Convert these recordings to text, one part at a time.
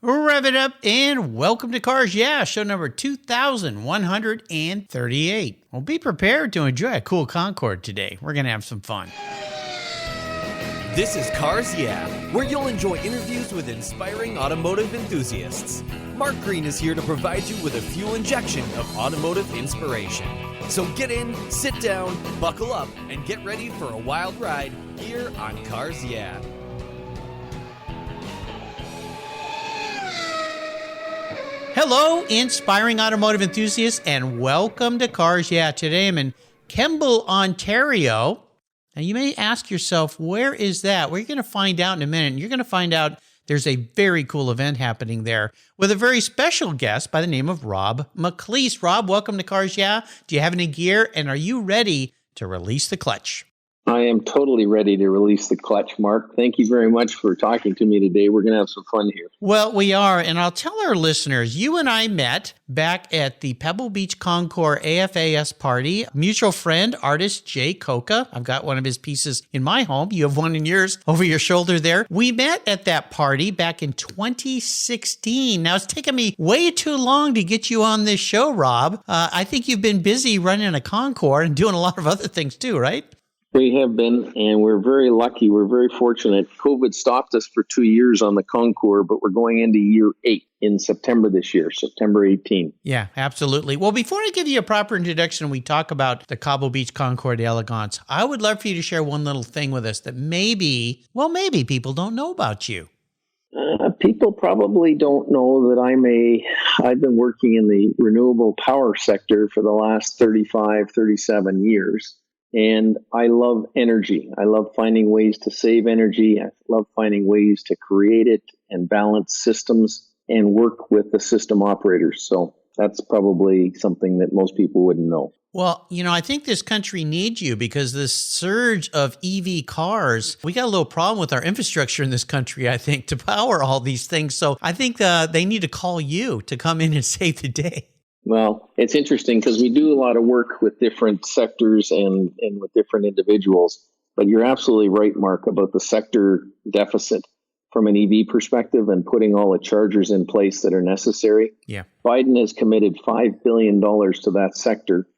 Rev it up and welcome to Cars Yeah, show number 2138. Well, be prepared to enjoy a cool Concorde today. We're going to have some fun. This is Cars Yeah, where you'll enjoy interviews with inspiring automotive enthusiasts. Mark Green is here to provide you with a fuel injection of automotive inspiration. So get in, sit down, buckle up, and get ready for a wild ride here on Cars Yeah. Hello, inspiring automotive enthusiasts, and welcome to Cars Yeah. Today I'm in Kemble, Ontario. Now, you may ask yourself, where is that? Well, you're going to find out in a minute. And you're going to find out there's a very cool event happening there with a very special guest by the name of Rob McLeese. Rob, welcome to Cars Yeah. Do you have any gear, and are you ready to release the clutch? I am totally ready to release the clutch, Mark. Thank you very much for talking to me today. We're going to have some fun here. Well, we are, and I'll tell our listeners, you and I met back at the Cobble Beach Concours AFAS party. Mutual friend, artist Jay Coca. I've got one of his pieces in my home. You have one in yours over your shoulder there. We met at that party back in 2016. Now, it's taken me way too long to get you on this show, Rob. I think you've been busy running a Concours and doing a lot of other things too, right? We have been, and we're very lucky. We're very fortunate. COVID stopped us for 2 years on the Concours, but we're going into year 8 in September this year, September 18. Yeah, absolutely. Well, before I give you a proper introduction, we talk about the Cobble Beach Concours d'Elegance. I would love for you to share one little thing with us that maybe people don't know about you. People probably don't know that I've been working in the renewable power sector for the last 35, 37 years. And I love energy. I love finding ways to save energy. I love finding ways to create it and balance systems and work with the system operators. So that's probably something that most people wouldn't know. Well, I think this country needs you because this surge of EV cars, we got a little problem with our infrastructure in this country, I think, to power all these things. So I think they need to call you to come in and save the day. Well, it's interesting because we do a lot of work with different sectors and with different individuals. But you're absolutely right, Mark, about the sector deficit from an EV perspective and putting all the chargers in place that are necessary. Yeah. Biden has committed $5 billion to that sector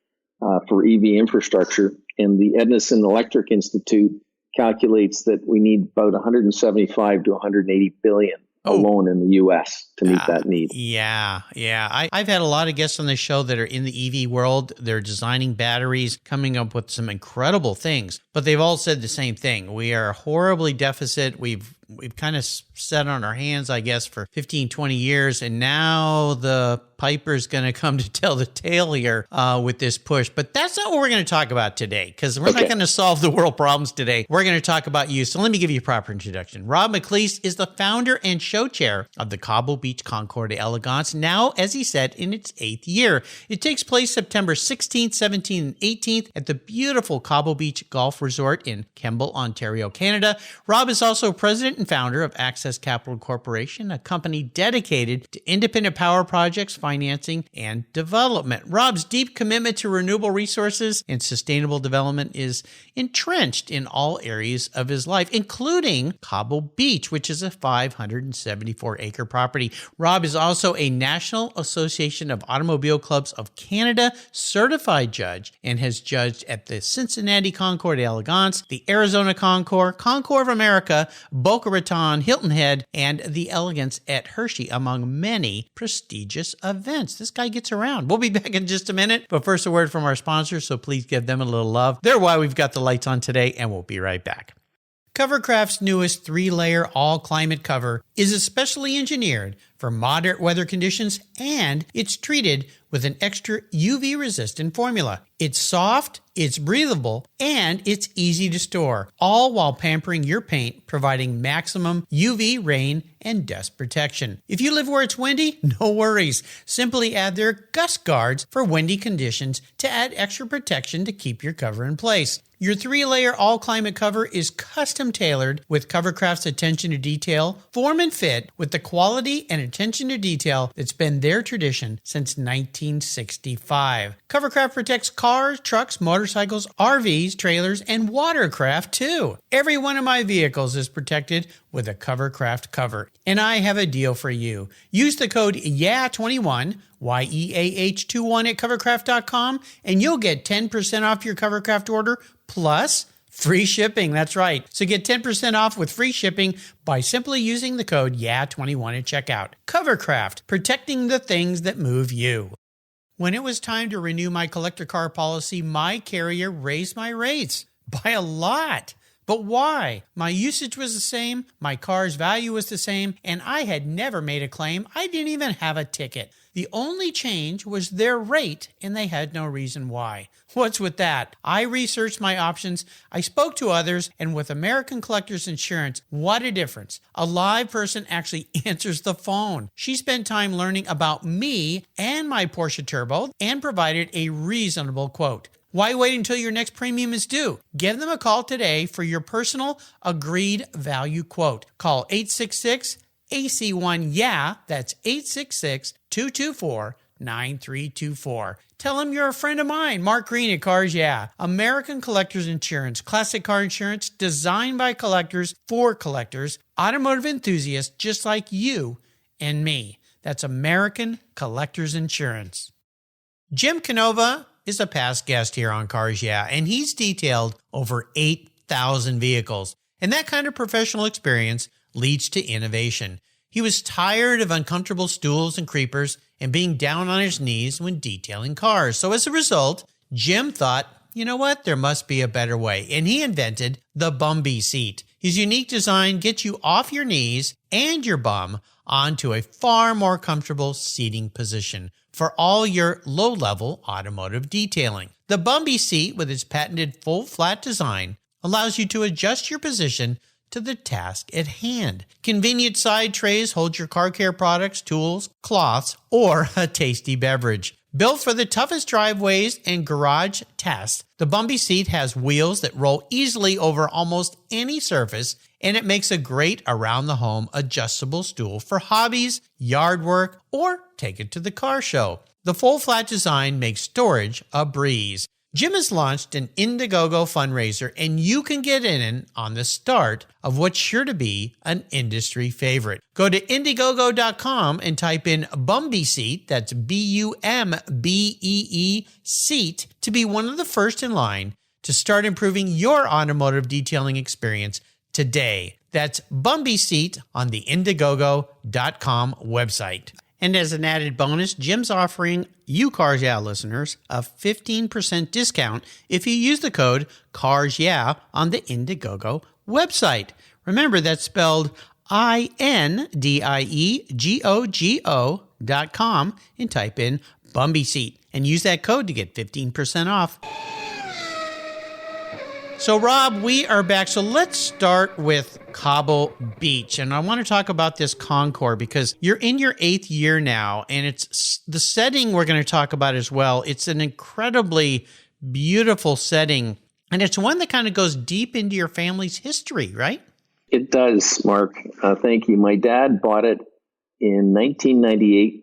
for EV infrastructure. And the Edison Electric Institute calculates that we need about 175 to 180 billion alone in the U.S. to meet that need. Yeah. I've had a lot of guests on the show that are in the EV world. They're designing batteries, coming up with some incredible things, but they've all said the same thing. We are horribly deficit. We've kind of sat on our hands, I guess, for 15, 20 years, and now the piper's going to come to tell the tale here with this push. But that's not what we're going to talk about today, because we're not going to solve the world problems today. We're going to talk about you. So let me give you a proper introduction. Rob McLeese is the founder and show chair of the Cobble Beach Concours d'Elegance, now, as he said, in its 8th year. It takes place September 16th, 17th, and 18th at the beautiful Cobble Beach Golf Resort in Kemble, Ontario, Canada. Rob is also president and founder of Access Capital Corporation, a company dedicated to independent power projects, financing, and development. Rob's deep commitment to renewable resources and sustainable development is entrenched in all areas of his life, including Cobble Beach, which is a 574-acre property. Rob is also a National Association of Automobile Clubs of Canada certified judge and has judged at the Cincinnati Concours d'Elegance, the Arizona Concours, Concours of America, Boca Raton, Hilton Head, and the Elegance at Hershey, among many prestigious events. This guy gets around. We'll be back in just a minute, but first a word from our sponsors, so please give them a little love. They're why we've got the lights on today, and we'll be right back. Covercraft's newest 3-layer all-climate cover is especially engineered for moderate weather conditions, and it's treated with an extra UV-resistant formula. It's soft, it's breathable, and it's easy to store, all while pampering your paint, providing maximum UV, rain, and dust protection. If you live where it's windy, no worries. Simply add their gust guards for windy conditions to add extra protection to keep your cover in place. Your 3-layer all-climate cover is custom tailored with Covercraft's attention to detail, form and fit with the quality and attention to detail that's been their tradition since 1965. Covercraft protects cars, trucks, motorcycles, RVs, trailers, and watercraft too. Every one of my vehicles is protected with a Covercraft cover. And I have a deal for you. Use the code YEAH21, YEAH21 at covercraft.com, and you'll get 10% off your Covercraft order plus free shipping. That's right. So get 10% off with free shipping by simply using the code YEAH21 at checkout. Covercraft, protecting the things that move you. When it was time to renew my collector car policy, my carrier raised my rates by a lot. But why? My usage was the same, my car's value was the same, and I had never made a claim. I didn't even have a ticket. The only change was their rate, and they had no reason why. What's with that? I researched my options, I spoke to others, and with American Collectors Insurance, what a difference. A live person actually answers the phone. She spent time learning about me and my Porsche Turbo and provided a reasonable quote. Why wait until your next premium is due? Give them a call today for your personal agreed value quote. Call 866-AC1-YEAH. That's 866-224-9324. Tell them you're a friend of mine, Mark Green at Cars Yeah. American Collectors Insurance, classic car insurance designed by collectors for collectors, automotive enthusiasts just like you and me. That's American Collectors Insurance. Jim Canova is a past guest here on Cars Yeah, and he's detailed over 8,000 vehicles. And that kind of professional experience leads to innovation. He was tired of uncomfortable stools and creepers and being down on his knees when detailing cars. So as a result, Jim thought, you know what, there must be a better way. And he invented the Bumby Seat. His unique design gets you off your knees and your bum onto a far more comfortable seating position for all your low-level automotive detailing. The Bumby Seat, with its patented full flat design, allows you to adjust your position to the task at hand. Convenient side trays hold your car care products, tools, cloths, or a tasty beverage. Built for the toughest driveways and garage tests, the Bumby Seat has wheels that roll easily over almost any surface, and it makes a great around-the-home adjustable stool for hobbies, yard work, or take it to the car show. The full flat design makes storage a breeze. Jim has launched an Indiegogo fundraiser, and you can get in on the start of what's sure to be an industry favorite. Go to Indiegogo.com and type in Bumby Seat, that's B-U-M-B-E-E Seat, to be one of the first in line to start improving your automotive detailing experience today. That's Bumby Seat on the Indiegogo.com website. And as an added bonus, Jim's offering you Cars Yeah listeners a 15% discount if you use the code Cars Yeah on the Indiegogo website. Remember, that's spelled INDIEGOGO.com and type in Bumby Seat and use that code to get 15% off. So, Rob, we are back. So let's start with Cobble Beach. And I want to talk about this Concours because you're in your 8th year now, and it's the setting we're going to talk about as well. It's an incredibly beautiful setting, and it's one that kind of goes deep into your family's history, right? It does, Mark. Thank you. My dad bought it in 1998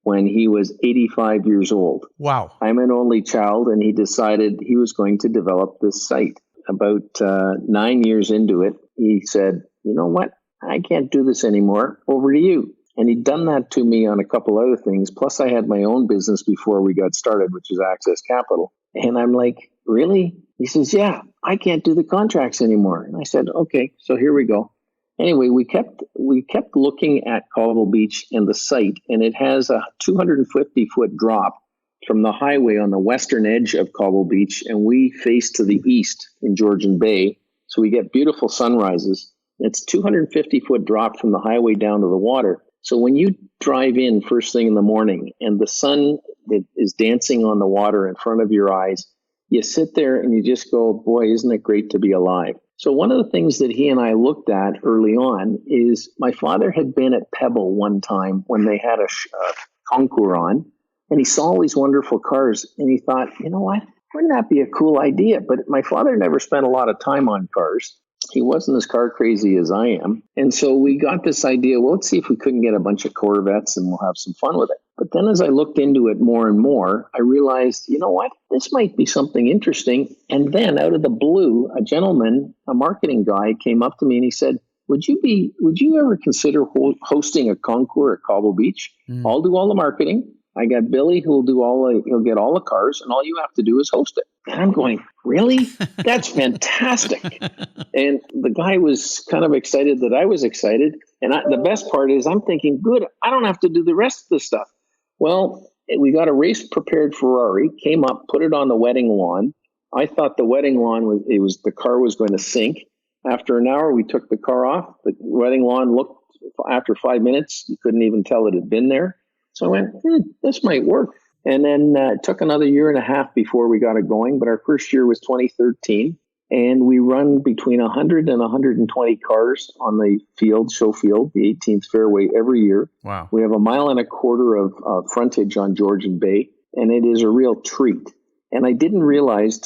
when he was 85 years old. Wow. I'm an only child, and he decided he was going to develop this site. About 9 years into it, he said, you know what? I can't do this anymore. Over to you. And he'd done that to me on a couple other things. Plus, I had my own business before we got started, which is Access Capital. And I'm like, really? He says, yeah, I can't do the contracts anymore. And I said, okay, so here we go. Anyway, we kept looking at Cobble Beach and the site, and it has a 250-foot drop from the highway on the western edge of Cobble Beach, and we face to the east in Georgian Bay, so we get beautiful sunrises. It's 250-foot drop from the highway down to the water. So when you drive in first thing in the morning and the sun is dancing on the water in front of your eyes, you sit there and you just go, boy, isn't it great to be alive? So one of the things that he and I looked at early on is my father had been at Pebble one time when they had a concours on, and he saw all these wonderful cars, and he thought, you know what? wouldn't that be a cool idea? But my father never spent a lot of time on cars. He wasn't as car crazy as I am. And so we got this idea, well, let's see if we couldn't get a bunch of Corvettes and we'll have some fun with it. But then as I looked into it more and more, I realized, you know what, this might be something interesting. And then out of the blue, a gentleman, a marketing guy, came up to me and he said, would you ever consider hosting a concours at Cobble Beach? I'll do all the marketing. I got Billy he'll get all the cars, and all you have to do is host it. And I'm going, really? That's fantastic. And the guy was kind of excited that I was excited. And the best part is I'm thinking, good, I don't have to do the rest of the stuff. Well, we got a race prepared Ferrari, came up, put it on the wedding lawn. I thought the wedding lawn the car was going to sink. After an hour, we took the car off. The wedding lawn looked, after 5 minutes, you couldn't even tell it had been there. So I went, this might work. And then it took another year and a half before we got it going. But our first year was 2013. And we run between 100 and 120 cars on the show field, the 18th fairway every year. Wow. We have 1.25 miles of frontage on Georgian Bay. And it is a real treat. And I didn't realize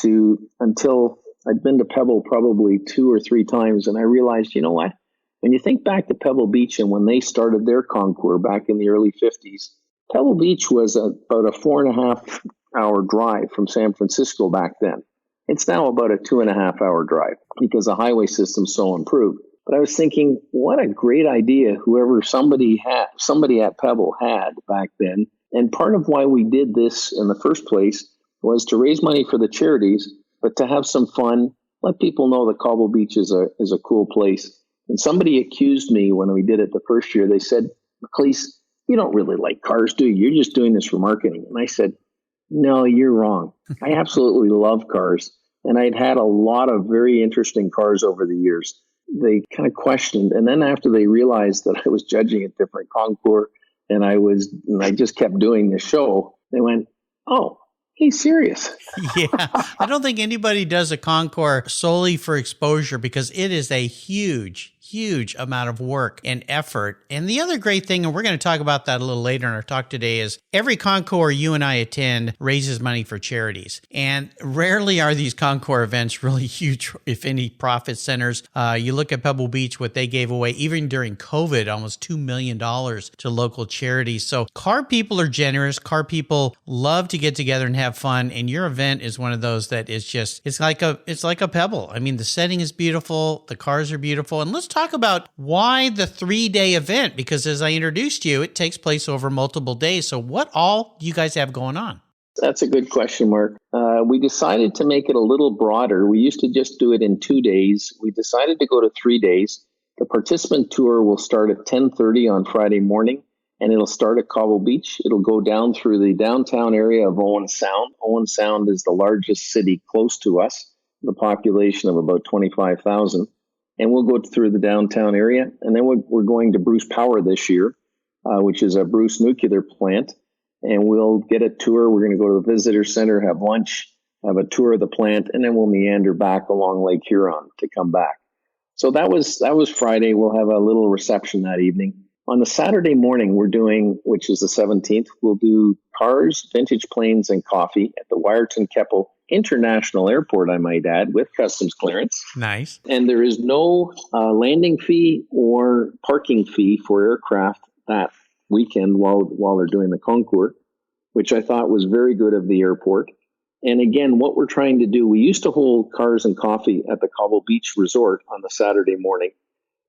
until I'd been to Pebble probably 2 or 3 times. And I realized, you know what? When you think back to Pebble Beach and when they started their concours back in the early 50s, Pebble Beach was about a 4.5 hour drive from San Francisco back then. It's now about a 2.5 hour drive because the highway system's so improved. But I was thinking, what a great idea somebody at Pebble had back then. And part of why we did this in the first place was to raise money for the charities, but to have some fun, let people know that Cobble Beach is a cool place. And somebody accused me when we did it the first year. They said, McLeese, you don't really like cars, do you? You're just doing this for marketing. And I said, no, you're wrong. I absolutely love cars. And I'd had a lot of very interesting cars over the years. They kind of questioned. And then after they realized that I was judging a different concours and I just kept doing the show, they went, oh, he's serious. Yeah. I don't think anybody does a concours solely for exposure because it is a huge amount of work and effort. And the other great thing, and we're going to talk about that a little later in our talk today, is every concours you and I attend raises money for charities. And rarely are these concours events really huge, if any, profit centers. You look at Pebble Beach, what they gave away, even during COVID, almost $2 million to local charities. So car people are generous. Car people love to get together and have fun. And your event is one of those that is just, it's like a Pebble. I mean, the setting is beautiful. The cars are beautiful. And let's talk about why the 3-day event, because as I introduced you, it takes place over multiple days. So what all do you guys have going on? That's a good question, Mark. We decided to make it a little broader. We used to just do it in 2 days. We decided to go to 3 days. The participant tour will start at 10:30 on Friday morning, and it'll start at Cobble Beach. It'll go down through the downtown area of Owen Sound. Owen Sound is the largest city close to us, the population of about 25,000. And we'll go through the downtown area. And then we're going to Bruce Power this year, which is a Bruce nuclear plant. And we'll get a tour. We're going to go to the visitor center, have lunch, have a tour of the plant, and then we'll meander back along Lake Huron to come back. So that was Friday. We'll have a little reception that evening. On the Saturday morning, we're doing, which is the 17th, we'll do cars, vintage planes, and coffee at the Wyerton Keppel International Airport, I might add, with customs clearance. Nice. And there is no landing fee or parking fee for aircraft that weekend while they're doing the concours, which I thought was very good of the airport. And again, what we're trying to do, we used to hold cars and coffee at the Cobble Beach Resort on the Saturday morning,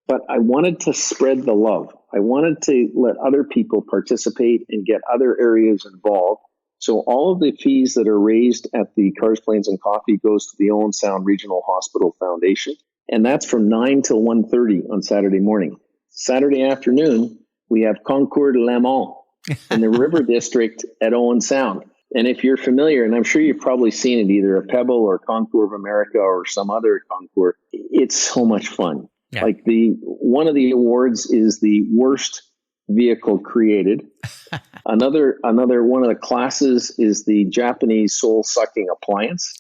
but I wanted to spread the love. I wanted to let other people participate and get other areas involved. So all of the fees that are raised at the Cars, Planes, and Coffee goes to the Owen Sound Regional Hospital Foundation. And that's from 9 till 1:30 on Saturday morning. Saturday afternoon, we have Concours de Le Mans in the River District at Owen Sound. And if you're familiar, and I'm sure you've probably seen it either at Pebble or Concours of America or some other concours, it's so much fun. Yeah. Like one of the awards is the worst vehicle created. Another one of the classes is the Japanese soul-sucking appliance.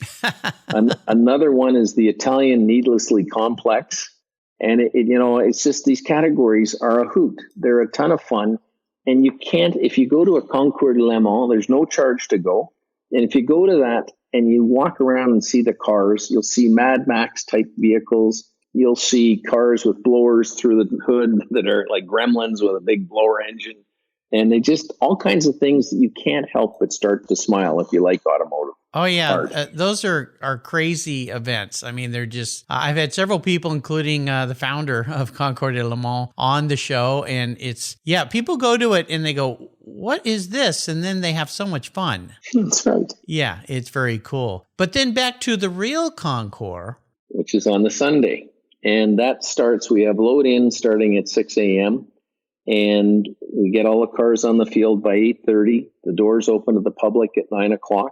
Another one is the Italian needlessly complex. And it's just, these categories are a hoot. They're a ton of fun. And you can't, if you go to a Concours de Le Mans, there's no charge to go. And if you go to that and you walk around and see the cars. You'll see Mad Max type vehicles. You'll see cars with blowers through the hood that are like gremlins with a big blower engine. And they just all kinds of things that you can't help but start to smile if you like automotive. Oh, yeah. Those are crazy events. I mean, they're just, I've had several people, including the founder of Concours de Le Mans, on the show. And it's, people go to it and they go, what is this? And then they have so much fun. That's right. Yeah, it's very cool. But then back to the real Concours, which is on the Sunday. And that starts, we have load in starting at 6 a.m. And we get all the cars on the field by 8:30. The doors open to the public at 9 o'clock.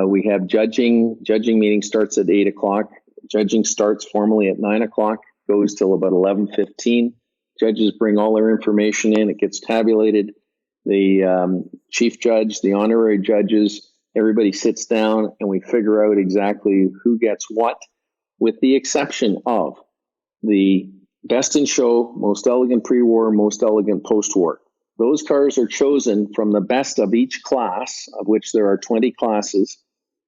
We have judging. Judging meeting starts at 8 o'clock. Judging starts formally at 9 o'clock, goes till about 11:15. Judges bring all their information in. It gets tabulated. The chief judge, the honorary judges, everybody sits down and we figure out exactly who gets what, with the exception of the best in show, most elegant pre-war, most elegant post-war. Those cars are chosen from the best of each class, of which there are 20 classes.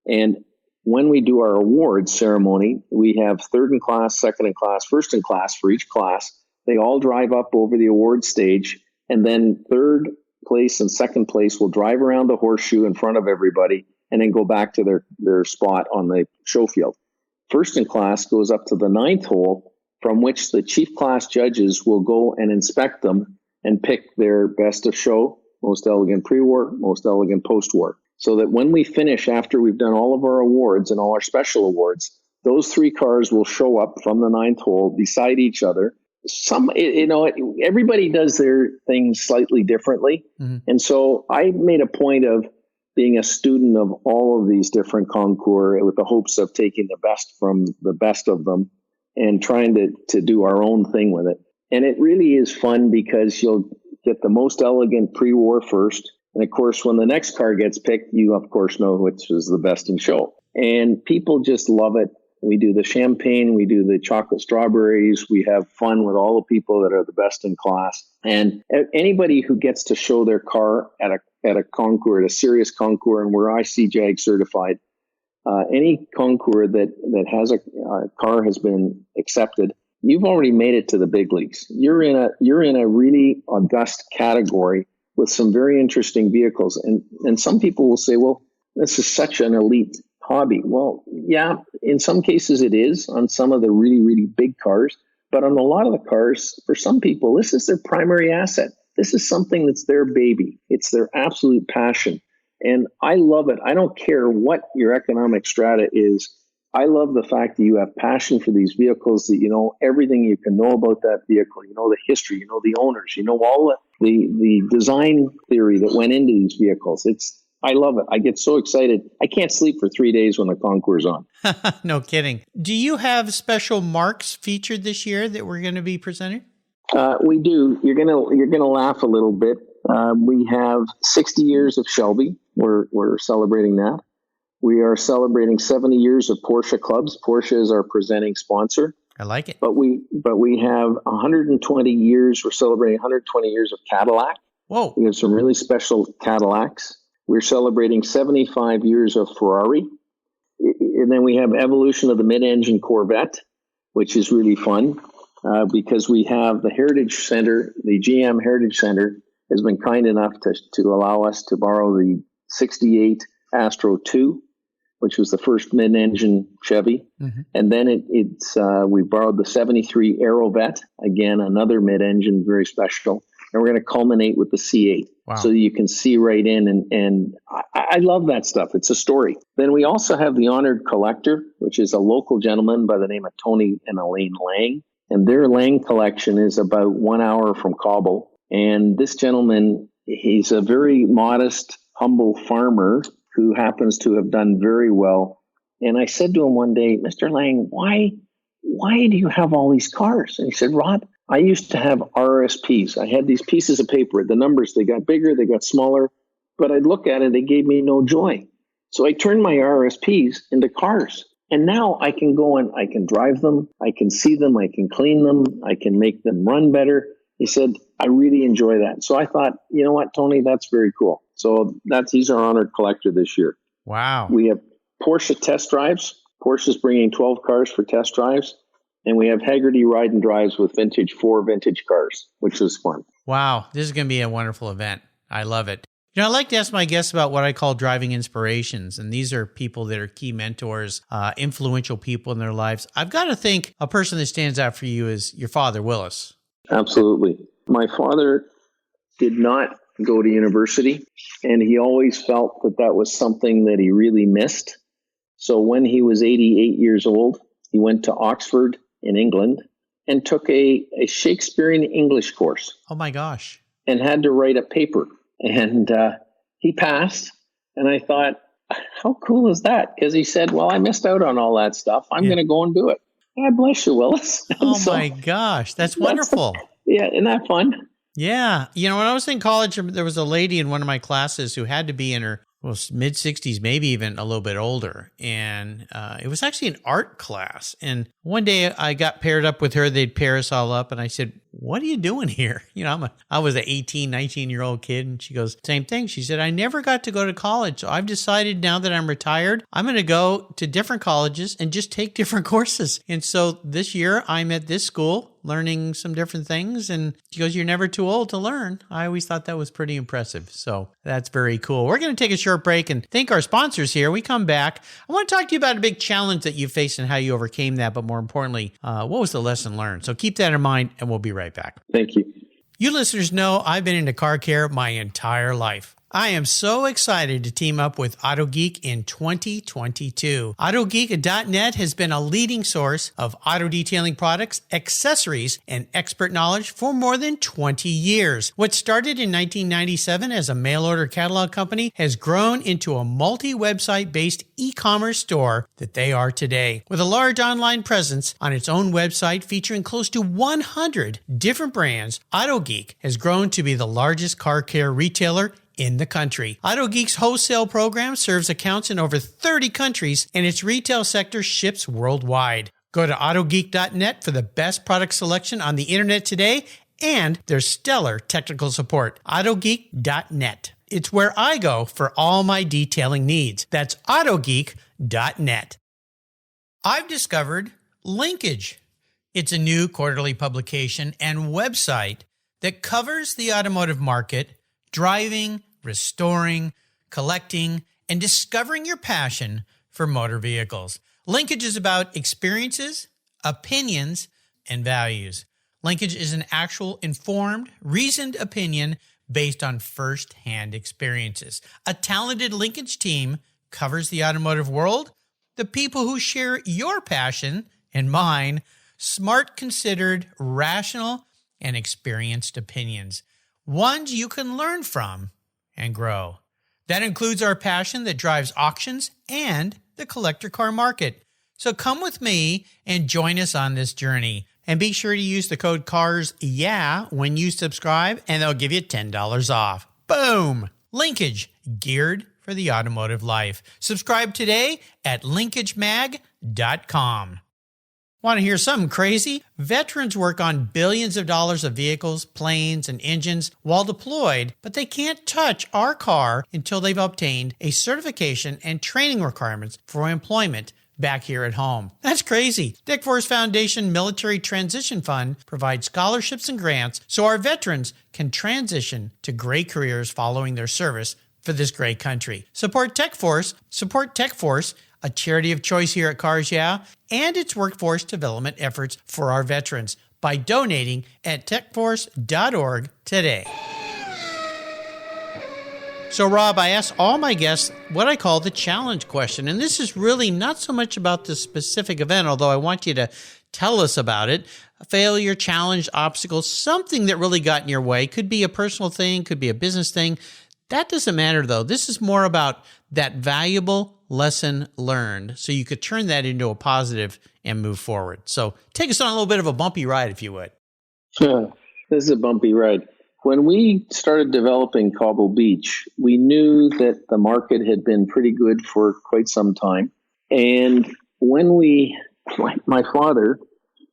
And when we do our awards ceremony, we have third in class, second in class, first in class for each class. They all drive up over the award stage, and then third place and second place will drive around the horseshoe in front of everybody and then go back to their spot on the show field. First in class goes up to the ninth hole, from which the chief class judges will go and inspect them and pick their best of show, most elegant pre-war, most elegant post-war. So that when we finish, after we've done all of our awards and all our special awards, those three cars will show up from the ninth hole beside each other. Everybody does their things slightly differently. Mm-hmm. And so I made a point of being a student of all of these different concours with the hopes of taking the best from the best of them and trying to do our own thing with it. And it really is fun because you'll get the most elegant pre-war first. And of course, when the next car gets picked, you of course know which is the best in show. And people just love it. We do the champagne, we do the chocolate strawberries. We have fun with all the people that are the best in class. And anybody who gets to show their car at a concours, at a serious concours, and we're ICJAG certified, any concours that has a car has been accepted, you've already made it to the big leagues. You're in a really august category with some very interesting vehicles. And some people will say, well, this is such an elite hobby. Well, yeah, in some cases it is on some of the really, really big cars. But on a lot of the cars, for some people, this is their primary asset. This is something that's their baby. It's their absolute passion. And I love it. I don't care what your economic strata is. I love the fact that you have passion for these vehicles, that you know everything you can know about that vehicle. You know the history, you know the owners, you know all the design theory that went into these vehicles. I love it. I get so excited. I can't sleep for 3 days when the concours is on. No kidding. Do you have special marks featured this year that we're going to be presenting? We do. You're gonna laugh a little bit. We have 60 years of Shelby. We're celebrating that. We are celebrating 70 years of Porsche clubs. Porsche is our presenting sponsor. I like it. But we have 120 years. We're celebrating 120 years of Cadillac. Whoa. We have some really special Cadillacs. We're celebrating 75 years of Ferrari. And then we have evolution of the mid-engine Corvette, which is really fun because we have the Heritage Center, the GM Heritage Center has been kind enough to allow us to borrow the 68 Astro 2, which was the first mid-engine Chevy. Mm-hmm. And then we borrowed the 73 Aerovet, again, another mid-engine, very special. And we're going to culminate with the C8. Wow. So that you can see right in. And I love that stuff. It's a story. Then we also have the Honored Collector, which is a local gentleman by the name of Tony and Elaine Lang. And their Lang collection is about 1 hour from Cobble. And this gentleman, he's a very modest, humble farmer who happens to have done very well. And I said to him one day, Mr. Lang, why do you have all these cars? And he said, Rod, I used to have RSPs. I had these pieces of paper. The numbers, they got bigger, they got smaller, but I'd look at it, they gave me no joy. So I turned my RSPs into cars. And now I can go and I can drive them, I can see them, I can clean them, I can make them run better. He said, I really enjoy that. So I thought, you know what, Tony, that's very cool. So he's our honored collector this year. Wow. We have Porsche test drives. Porsche's bringing 12 cars for test drives. And we have Haggerty ride and drives with four vintage cars, which was fun. Wow, this is going to be a wonderful event. I love it. I like to ask my guests about what I call driving inspirations. And these are people that are key mentors, influential people in their lives. I've got to think a person that stands out for you is your father, Willis. Absolutely. My father did not go to university, and he always felt that was something that he really missed. So when he was 88 years old, he went to Oxford in England and took a Shakespearean English course. Oh my gosh. And had to write a paper. And he passed. And I thought, how cool is that? Because he said, well, I missed out on all that stuff. I'm going to go and do it. God bless you, Willis. Oh my gosh. That's wonderful. Yeah. Isn't that fun? Yeah. When I was in college, there was a lady in one of my classes who had to be in her mid-60s, maybe even a little bit older. And it was actually an art class. And one day I got paired up with her. They'd pair us all up. And I said, what are you doing here? I was an 18, 19-year-old kid. And she goes, same thing. She said, I never got to go to college. So I've decided now that I'm retired, I'm going to go to different colleges and just take different courses. And so this year I'm at this school learning some different things. And she goes, you're never too old to learn. I always thought that was pretty impressive. So that's very cool. We're going to take a short break and thank our sponsors here. We come back. I want to talk to you about a big challenge that you faced and how you overcame that. But more importantly, what was the lesson learned? So keep that in mind and we'll be right back. Thank you. You listeners know I've been into car care my entire life. I am so excited to team up with AutoGeek in 2022. AutoGeek.net has been a leading source of auto detailing products, accessories, and expert knowledge for more than 20 years. What started in 1997 as a mail-order catalog company has grown into a multi-website based e-commerce store that they are today. With a large online presence on its own website featuring close to 100 different brands, AutoGeek has grown to be the largest car care retailer in the country. AutoGeek's wholesale program serves accounts in over 30 countries, and its retail sector ships worldwide. Go to AutoGeek.net for the best product selection on the internet today and their stellar technical support. AutoGeek.net. It's where I go for all my detailing needs. That's AutoGeek.net. I've discovered Linkage. It's a new quarterly publication and website that covers the automotive market, driving, restoring, collecting, and discovering your passion for motor vehicles. Linkage is about experiences, opinions, and values. Linkage is an actual informed, reasoned opinion based on first-hand experiences. A talented Linkage team covers the automotive world, the people who share your passion and mine, smart, considered, rational, and experienced opinions. Ones you can learn from and grow. That includes our passion that drives auctions and the collector car market. So come with me and join us on this journey. And be sure to use the code CARSYEAH when you subscribe, and they'll give you $10 off. Boom! Linkage, geared for the automotive life. Subscribe today at linkagemag.com. Want to hear something crazy? Veterans work on billions of dollars of vehicles, planes, and engines while deployed, but they can't touch our car until they've obtained a certification and training requirements for employment back here at home. That's crazy. Dick Force Foundation Military Transition Fund provides scholarships and grants so our veterans can transition to great careers following their service for this great country. Support Tech Force, a charity of choice here at Cars Yeah, and its workforce development efforts for our veterans by donating at techforce.org today. So, Rob, I asked all my guests what I call the challenge question, and this is really not so much about the specific event, although I want you to tell us about it. A failure, challenge, obstacle, something that really got in your way. Could be a personal thing, could be a business thing. That doesn't matter, though. This is more about that valuable lesson learned, so you could turn that into a positive and move forward. So take us on a little bit of a bumpy ride, if you would. This is a bumpy ride. When we started developing Cobble Beach, we knew that the market had been pretty good for quite some time. And when my father,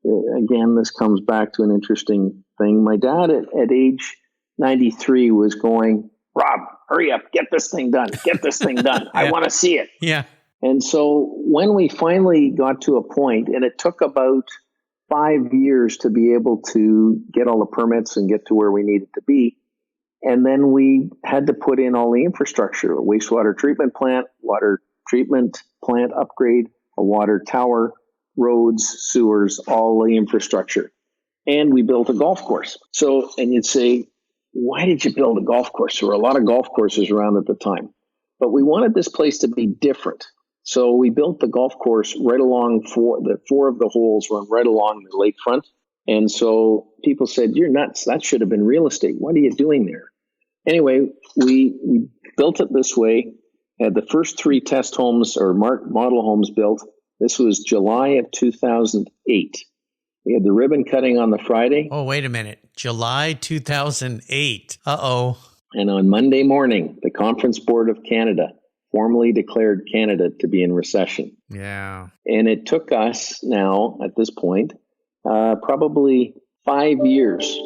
again, this comes back to an interesting thing. My dad at age 93 was going, Rob, hurry up, get this thing done, get this thing done. Yeah. I want to see it. Yeah. And so when we finally got to a point, and it took about 5 years to be able to get all the permits and get to where we needed to be. And then we had to put in all the infrastructure, a wastewater treatment plant, water treatment plant upgrade, a water tower, roads, sewers, all the infrastructure. And we built a golf course. So, and you'd say, why did you build a golf course? There were a lot of golf courses around at the time, but we wanted this place to be different. So we built the golf course right along four of the holes run right along the lakefront. And so people said, you're nuts. That should have been real estate. What are you doing there? Anyway, we built it this way, had the first 3 test homes or model homes built. This was July of 2008. We had the ribbon cutting on the Friday. Oh, wait a minute. July 2008. Uh-oh. And on Monday morning, the Conference Board of Canada formally declared Canada to be in recession. Yeah. And it took us now, at this point, probably 5 years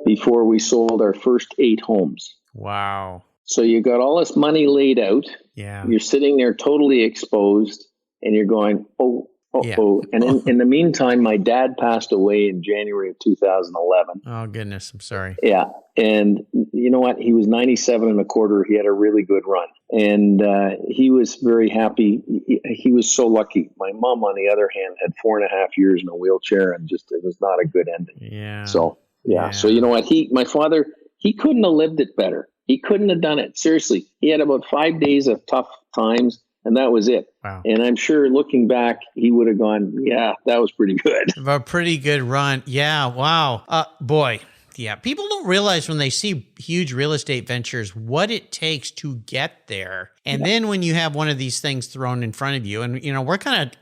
before we sold our first 8 homes. Wow. So you got all this money laid out. Yeah. You're sitting there totally exposed, and you're going, oh. Yeah. And in the meantime, my dad passed away in January of 2011. Oh, goodness. I'm sorry. Yeah. And you know what? He was 97 and a quarter. He had a really good run. And he was very happy. He was so lucky. My mom, on the other hand, had 4.5 years in a wheelchair, and just, it was not a good ending. Yeah. So, yeah. So, you know what? My father, he couldn't have lived it better. He couldn't have done it. Seriously. He had about 5 days of tough times, and that was it. Wow. And I'm sure looking back, he would have gone, yeah, that was pretty good. A pretty good run. Yeah. Wow. Boy. Yeah. People don't realize when they see huge real estate ventures, what it takes to get there. And then when you have one of these things thrown in front of you, and, you know, we're kind of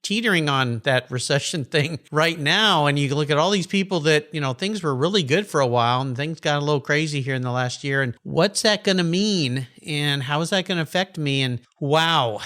teetering on that recession thing right now. And you look at all these people that, you know, things were really good for a while and things got a little crazy here in the last year. And what's that going to mean? And how is that going to affect me? And wow.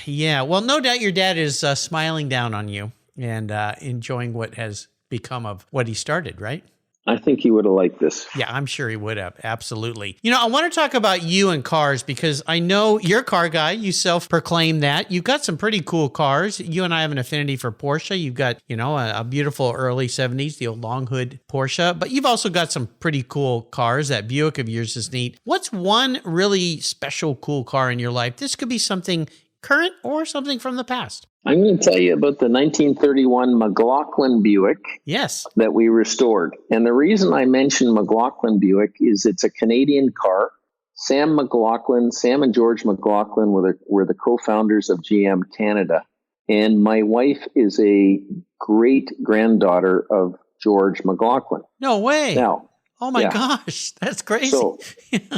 Yeah. Well, no doubt your dad is smiling down on you and enjoying what has become of what he started, right? I think he would have liked this. Yeah, I'm sure he would have. Absolutely. You know, I want to talk about you and cars because I know you're a car guy. You self-proclaim that. You've got some pretty cool cars. You and I have an affinity for Porsche. You've got, you know, a beautiful early 70s, the old long hood Porsche. But you've also got some pretty cool cars. That Buick of yours is neat. What's one really special, cool car in your life? This could be something current or something from the past. I'm going to tell you about the 1931 McLaughlin Buick. Yes. That we restored. And the reason I mention McLaughlin Buick is it's a Canadian car. Sam and George McLaughlin were the co-founders of GM Canada. And my wife is a great granddaughter of George McLaughlin. No way. Now, oh my gosh, that's crazy. So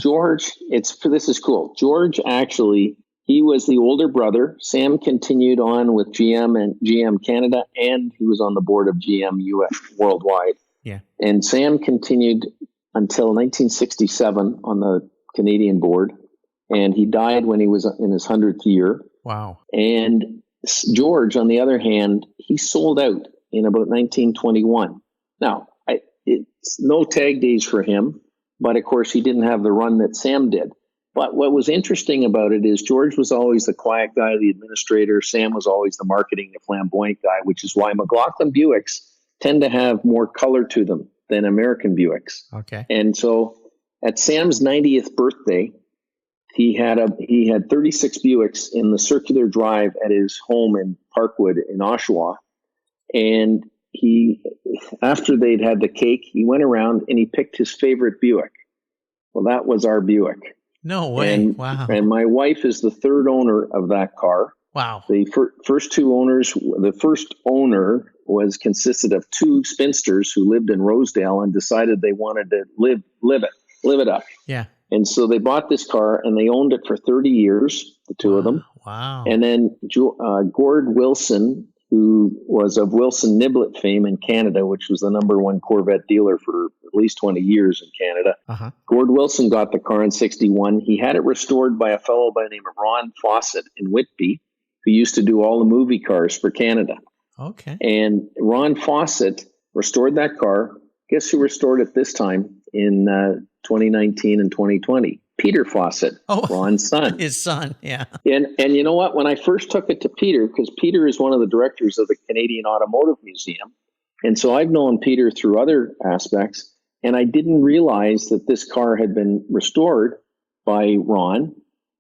George, this is cool. George actually, he was the older brother. Sam continued on with GM and GM Canada, and he was on the board of GM US worldwide. Yeah. And Sam continued until 1967 on the Canadian board, and he died when he was in his 100th year. Wow. And George, on the other hand, he sold out in about 1921. Now, it's no tag days for him, but of course he didn't have the run that Sam did. But what was interesting about it is George was always the quiet guy, the administrator. Sam was always the marketing, the flamboyant guy, which is why McLaughlin Buicks tend to have more color to them than American Buicks. Okay. And so at Sam's 90th birthday, he had 36 Buicks in the circular drive at his home in Parkwood in Oshawa. And after they'd had the cake, he went around and he picked his favorite Buick. Well, that was our Buick. No way. Wow. And my wife is the third owner of that car. Wow. The first two owners, the first owner consisted of 2 spinsters who lived in Rosedale and decided they wanted to live it up. Yeah. And so they bought this car and they owned it for 30 years, the two of them. Wow. And then Gord Wilson, who was of Wilson Niblett fame in Canada, which was the #1 Corvette dealer for at least 20 years in Canada. Uh-huh. Gord Wilson got the car in 61. He had it restored by a fellow by the name of Ron Fawcett in Whitby, who used to do all the movie cars for Canada. Okay. And Ron Fawcett restored that car. Guess who restored it this time in 2019 and 2020? Peter Fawcett, Ron's son. His son, yeah. And you know what? When I first took it to Peter, because Peter is one of the directors of the Canadian Automotive Museum, and so I've known Peter through other aspects, and I didn't realize that this car had been restored by Ron.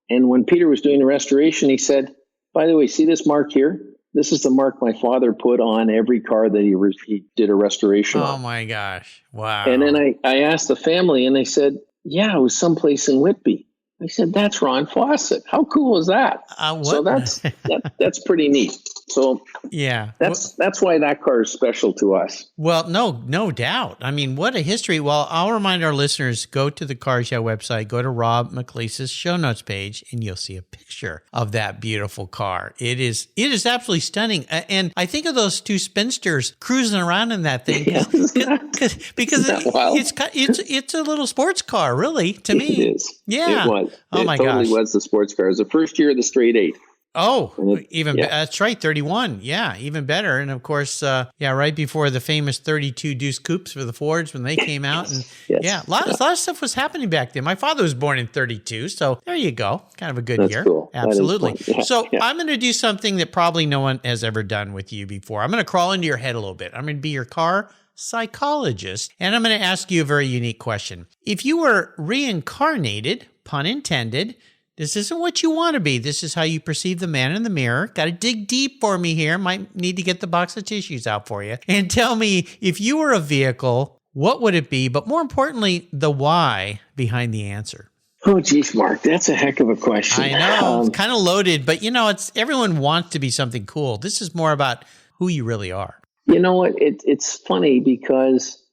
And when Peter was doing the restoration, he said, by the way, see this mark here? This is the mark my father put on every car that he did a restoration on. Oh, my gosh. Wow. And then I asked the family, and they said, yeah, it was someplace in Whitby. I said, that's Ron Fawcett. How cool is that? So that's pretty neat. So yeah, that's why that car is special to us. Well, no doubt. I mean, what a history. Well, I'll remind our listeners, go to the Car Show website, go to Rob McLeese's show notes page, and you'll see a picture of that beautiful car. It is absolutely stunning. And I think of those two spinsters cruising around in that thing because it's a little sports car, really, to me. It is. Yeah. It was. Oh, my gosh. It totally was the sports car. It was the first year of the straight 8. Oh, that's right, 31. Yeah, even better. And of course, right before the famous 32 Deuce Coupes for the Fords when they came out. And a lot of stuff was happening back then. My father was born in 32, so there you go. Kind of a good year. Cool. Absolutely. So I'm going to do something that probably no one has ever done with you before. I'm going to crawl into your head a little bit. I'm going to be your car psychologist, and I'm going to ask you a very unique question. If you were reincarnated, pun intended, this isn't what you want to be. This is how you perceive the man in the mirror. Got to dig deep for me here. Might need to get the box of tissues out for you. And tell me, if you were a vehicle, what would it be? But more importantly, the why behind the answer. Oh, geez, Mark, that's a heck of a question. I know. It's kind of loaded, but it's everyone wants to be something cool. This is more about who you really are. You know what? It's funny because,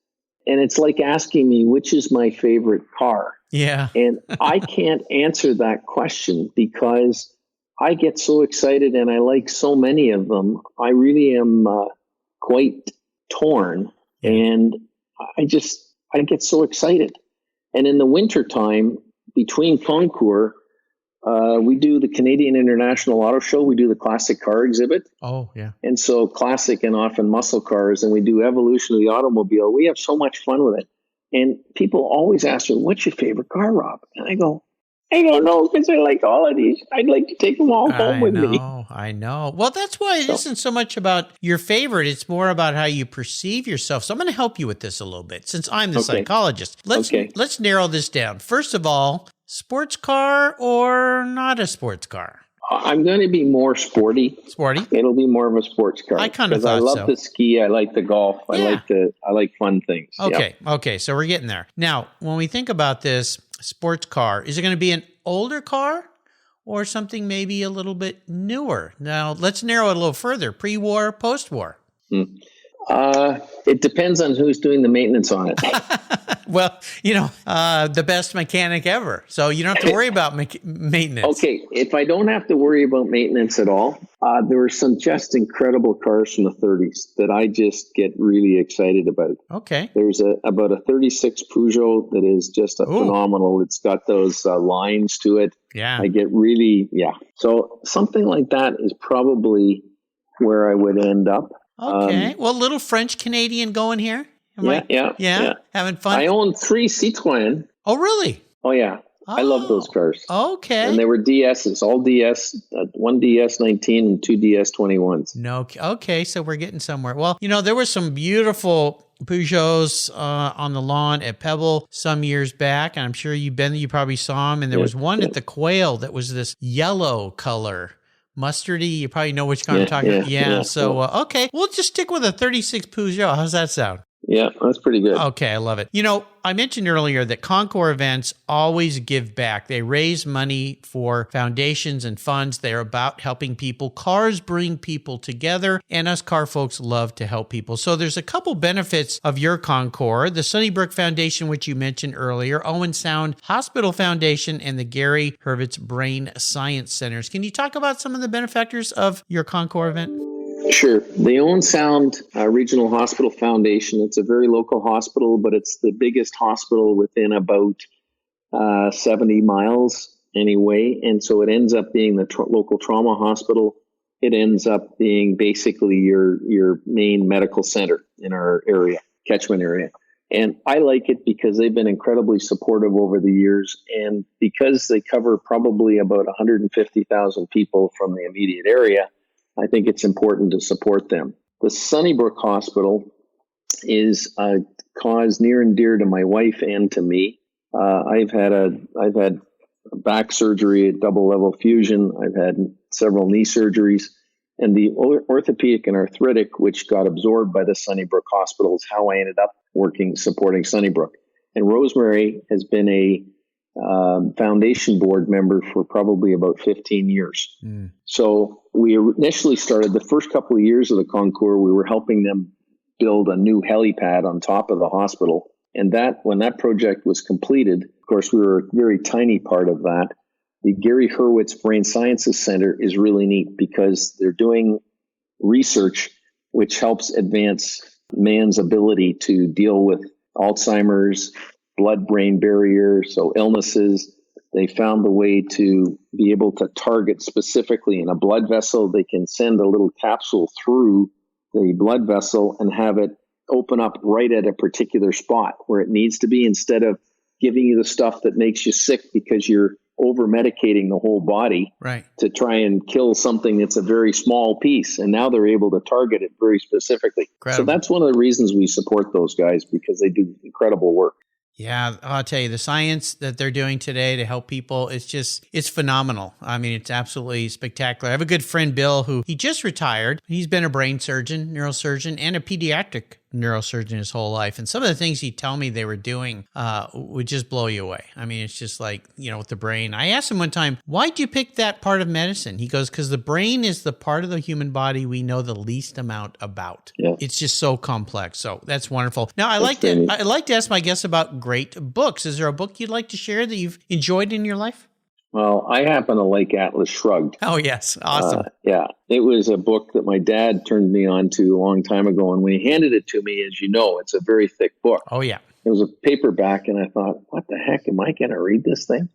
and it's like asking me, which is my favorite car? Yeah. And I can't answer that question because I get so excited and I like so many of them. I really am quite torn, and I get so excited. And in the wintertime, between concours, we do the Canadian International Auto Show. We do the classic car exhibit. Oh, yeah. And so classic and often muscle cars, and we do evolution of the automobile. We have so much fun with it. And people always ask me, what's your favorite car, Rob? And I go, I don't know, because I like all of these. I'd like to take them all home with me. I know. Well, that's why it isn't so much about your favorite. It's more about how you perceive yourself. So I'm going to help you with this a little bit, since I'm the psychologist. Let's narrow this down. First of all, sports car or not a sporch car? I'm going to be more sporty. Sporty? It'll be more of a sports car. I kind of thought so. I love to ski. I like the golf. I like fun things. Okay. Yep. Okay. So we're getting there. Now, when we think about this sports car, is it going to be an older car or something maybe a little bit newer? Now, let's narrow it a little further. Pre-war, post-war? It depends on who's doing the maintenance on it. Well, the best mechanic ever. So you don't have to worry about maintenance. Okay. If I don't have to worry about maintenance at all, there were some just incredible cars from the 30s that I just get really excited about. Okay. There's about a 36 Peugeot that is just phenomenal. It's got those lines to it. Yeah. I get really, So something like that is probably where I would end up. Okay. Well, a little French-Canadian going here. Yeah. Having fun. I own 3 Citroën. Oh, really? Oh, yeah. I love those cars. Okay. And they were DSs, all DS, one DS19 and 2 DS21s. No. Okay. So we're getting somewhere. Well, there were some beautiful Peugeots on the lawn at Pebble some years back. And I'm sure you probably saw them. And there was one at the Quail that was this yellow color. Mustardy, you probably know which kind I'm talking about. Yeah. So, okay, we'll just stick with a 36 Peugeot. How's that sound? Yeah, that's pretty good. Okay, I love it. I mentioned earlier that Concours events always give back. They raise money for foundations and funds. They're about helping people. Cars bring people together, and us car folks love to help people. So there's a couple benefits of your Concours. The Sunnybrook Foundation, which you mentioned earlier, Owen Sound Hospital Foundation, and the Gary Hurwitz Brain Science Centers. Can you talk about some of the benefactors of your Concours event? Sure. The Owen Sound Regional Hospital Foundation, it's a very local hospital, but it's the biggest hospital within about 70 miles anyway. And so it ends up being the local trauma hospital. It ends up being basically your main medical center in our area, catchment area. And I like it because they've been incredibly supportive over the years. And because they cover probably about 150,000 people from the immediate area, I think it's important to support them. The Sunnybrook Hospital is a cause near and dear to my wife and to me. I've had back surgery, a double level fusion. I've had several knee surgeries. And the orthopedic and arthritic, which got absorbed by the Sunnybrook Hospital, is how I ended up supporting Sunnybrook. And Rosemary has been a foundation board member for probably about 15 years. So we initially started the first couple of years of the concours, we were helping them build a new helipad on top of the hospital. And when that project was completed, of course, we were a very tiny part of that. The Gary Hurwitz Brain Sciences Center is really neat because they're doing research which helps advance man's ability to deal with Alzheimer's, blood-brain barrier, so illnesses. They found a way to be able to target specifically in a blood vessel. They can send a little capsule through the blood vessel and have it open up right at a particular spot where it needs to be, instead of giving you the stuff that makes you sick because you're over-medicating the whole body to try and kill something that's a very small piece. And now they're able to target it very specifically. Incredible. So that's one of the reasons we support those guys, because they do incredible work. Yeah, I'll tell you, the science that they're doing today to help people, it's phenomenal. I mean, it's absolutely spectacular. I have a good friend, Bill, who he just retired. He's been a brain surgeon, neurosurgeon, and a pediatric neurosurgeon his whole life. And some of the things he'd tell me they were doing would just blow you away. I mean, it's just like, with the brain. I asked him one time, why'd you pick that part of medicine? He goes, because the brain is the part of the human body we know the least amount about. Yeah. It's just so complex. So that's wonderful. Now, I like to ask my guests about great books. Is there a book you'd like to share that you've enjoyed in your life? Well, I happen to like Atlas Shrugged. Oh, yes. Awesome. Yeah. It was a book that my dad turned me on to a long time ago. And when he handed it to me, as you know, it's a very thick book. Oh, yeah. It was a paperback. And I thought, what the heck? Am I going to read this thing?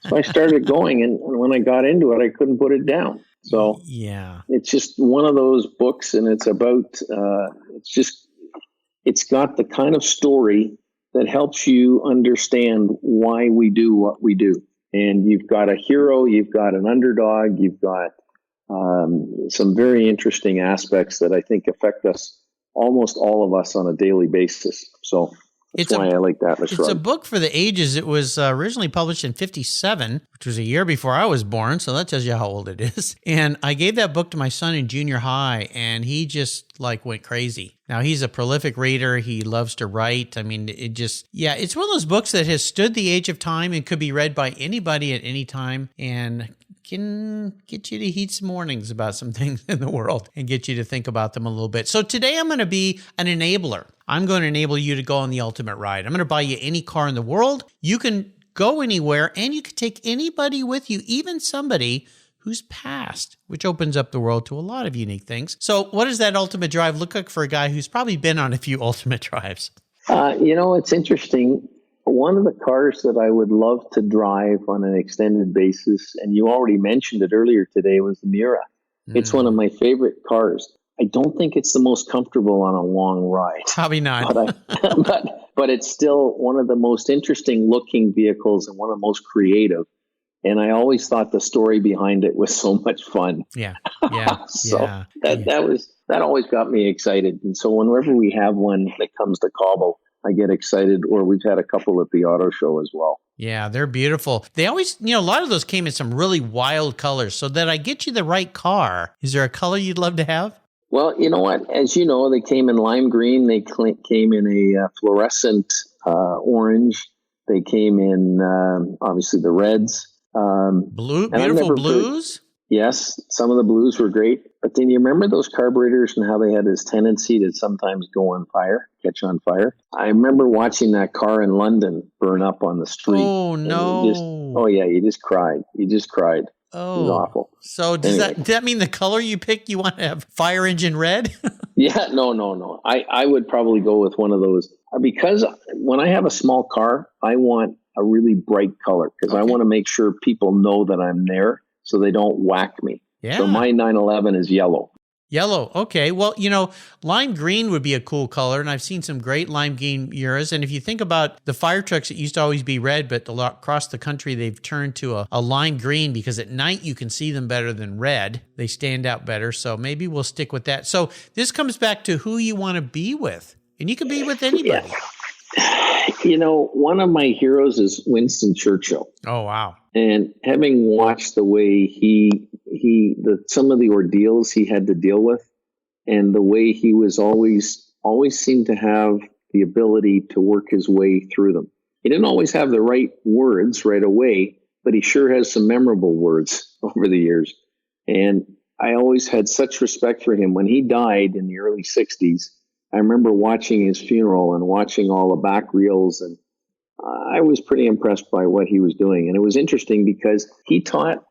So I started going. And when I got into it, I couldn't put it down. So yeah, it's just one of those books. And it's about, it's got the kind of story that helps you understand why we do what we do. And you've got a hero, you've got an underdog, you've got some very interesting aspects that I think affect us, almost all of us, on a daily basis. So that's why I like that. It's a book for the ages. It was originally published in 1957, which was a year before I was born. So that tells you how old it is. And I gave that book to my son in junior high, and he just went crazy. Now, he's a prolific reader. He loves to write. I mean, it's one of those books that has stood the age of time and could be read by anybody at any time, and can get you to heat some warnings about some things in the world and get you to think about them a little bit. So today I'm going to be an enabler. I'm going to enable you to go on the ultimate ride. I'm going to buy you any car in the world. You can go anywhere, and you can take anybody with you, even somebody who's passed, which opens up the world to a lot of unique things. So what does that ultimate drive look like for a guy who's probably been on a few ultimate drives? It's interesting. One of the cars that I would love to drive on an extended basis, and you already mentioned it earlier today, was the Miura. It's one of my favorite cars. I don't think it's the most comfortable on a long ride. Probably not. But it's still one of the most interesting looking vehicles and one of the most creative. And I always thought the story behind it was so much fun. Yeah. That always got me excited. And so whenever we have one that comes to Cobble, I get excited. Or we've had a couple at the auto show as well. Yeah, they're beautiful. They always, a lot of those came in some really wild colors. So that I get you the right car, is there a color you'd love to have? Well, you know what? As you know, they came in lime green. They came in a fluorescent orange. They came in, obviously, the reds. Beautiful blues? Yes, some of the blues were great. But then you remember those carburetors and how they had this tendency to sometimes catch on fire? I remember watching that car in London burn up on the street. Oh, no. You just cried. Oh, it was awful. So does that mean the color you pick, you want to have fire engine red? Yeah, no. I would probably go with one of those, because when I have a small car, I want a really bright color, because I want to make sure people know that I'm there so they don't whack me. Yeah. So my 911 is yellow. Yellow. Okay. Well, lime green would be a cool color, and I've seen some great lime green Miuras. And if you think about the fire trucks, it used to always be red, but across the country, they've turned to a lime green because at night you can see them better than red. They stand out better. So maybe we'll stick with that. So this comes back to who you want to be with, and you can be with anybody. Yeah. One of my heroes is Winston Churchill. Oh, wow. And having watched the way some of the ordeals he had to deal with, and the way he was always seemed to have the ability to work his way through them. He didn't always have the right words right away, but he sure has some memorable words over the years. And I always had such respect for him. When he died in the early 60s, I remember watching his funeral and watching all the back reels, and I was pretty impressed by what he was doing. And it was interesting because he taught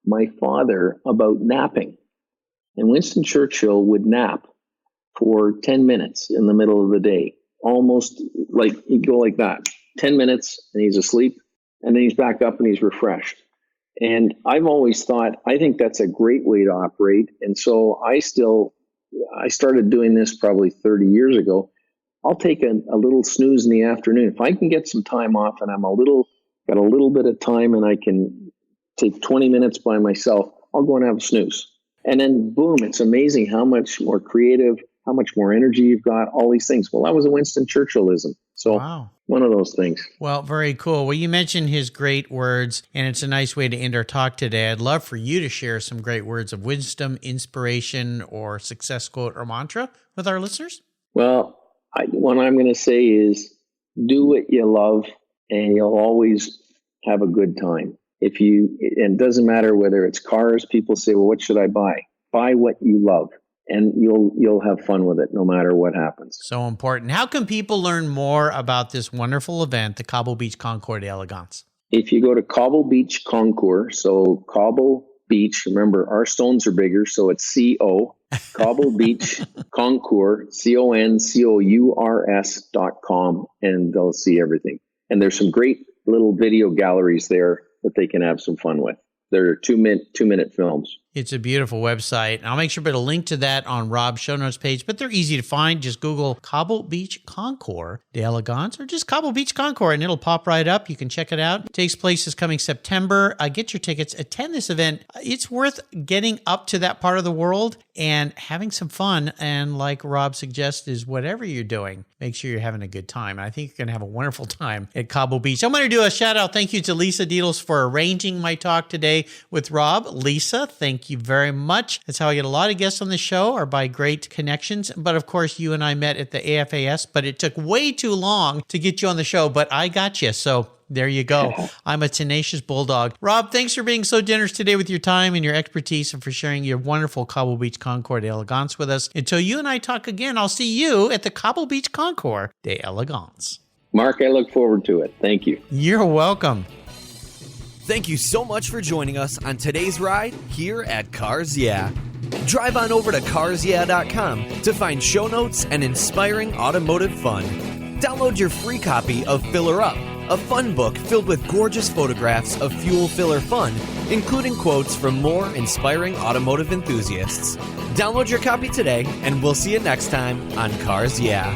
my father about napping. And Winston Churchill would nap for 10 minutes in the middle of the day, almost like he'd go like that, 10 minutes and he's asleep, and then he's back up and he's refreshed. And I've always thought, I think that's a great way to operate. And so I started doing this probably 30 years ago. I'll take a little snooze in the afternoon. If I can get some time off and I'm got a little bit of time and I can take 20 minutes by myself, I'll go and have a snooze. And then boom, it's amazing how much more creative, how much more energy you've got, all these things. Well, that was a Winston Churchillism. So wow. One of those things. Well, very cool. Well, you mentioned his great words, and it's a nice way to end our talk today. I'd love for you to share some great words of wisdom, inspiration, or success quote or mantra with our listeners. Well, what I'm going to say is do what you love and you'll always have a good time. And it doesn't matter whether it's cars, people say, well, what should I buy? Buy what you love and you'll have fun with it no matter what happens. So important. How can people learn more about this wonderful event, the Cobble Beach Concours d'Elegance? If you go to Cobble Beach Concours, so Cobble Beach, remember our stones are bigger, so it's C-O, Cobble Beach Concours, CONCOURS.com, and they'll see everything. And there's some great little video galleries there that they can have some fun with. They're 2-minute films. It's a beautiful website. I'll make sure to put a link to that on Rob's show notes page, but they're easy to find. Just Google Cobble Beach Concours d'Elegance or just Cobble Beach Concours and it'll pop right up. You can check it out. It takes place this coming September. Get your tickets. Attend this event. It's worth getting up to that part of the world and having some fun. And like Rob suggests, is whatever you're doing, make sure you're having a good time. I think you're going to have a wonderful time at Cobble Beach. I'm going to do a shout out. Thank you to Lisa Deedles for arranging my talk today with Rob. Lisa, thank you very much. That's how I get a lot of guests on the show, or by great connections. But of course, you and I met at the AFAS, but it took way too long to get you on the show, but I got you. So there you go. I'm a tenacious bulldog. Rob, thanks for being so generous today with your time and your expertise and for sharing your wonderful Cobble Beach Concours d'Elegance with us. Until you and I talk again, I'll see you at the Cobble Beach Concours d'Elegance. Mark, I look forward to it. Thank you. You're welcome. Thank you so much for joining us on today's ride here at Cars Yeah. Drive on over to carsyeah.com to find show notes and inspiring automotive fun. Download your free copy of Filler Up, a fun book filled with gorgeous photographs of fuel filler fun, including quotes from more inspiring automotive enthusiasts. Download your copy today, and we'll see you next time on Cars Yeah.